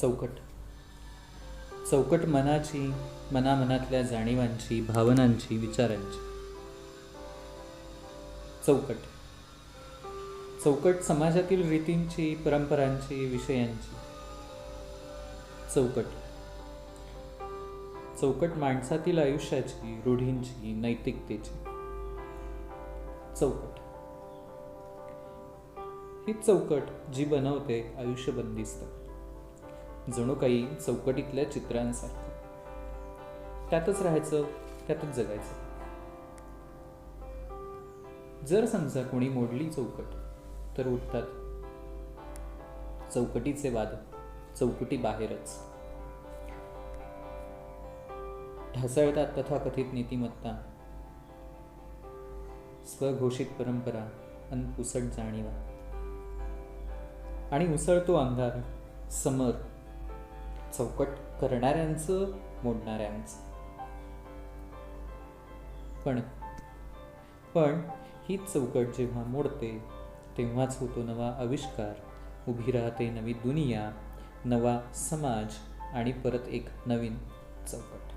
चौकट. चौकट मनाची, मनामनातल्या जाणीवांची, भावनांची, विचारांची. चौकट. चौकट समाजातील रीतींची, परंपरांची, विषयांची. चौकट. चौकट माणसातील आयुष्याची, रूढींची, नैतिकतेची. चौकट. ही चौकट जी बनवते आयुष्य बंदिस्त, जणू काही चौकटीतल्या चित्रांसारखं. त्यातच राहायचं, त्यातच जगायचं. जर समजा कोणी मोडली चौकट, तर उठतात चौकटीचे वाद, चौकटी बाहेरच. ढासळतात तथाकथित नीतिमत्ता, स्वघोषित परंपरा अन पुसट जाणीवा. आणि उसळतो अंधार, समर, चौकट करणाऱ्यांचं, मोडणाऱ्यांचं. पण हीच चौकट जेव्हा मोडते, तेव्हाच होतो नवा आविष्कार, उभी राहते नवी दुनिया, नवा समाज आणि परत एक नवीन चौकट.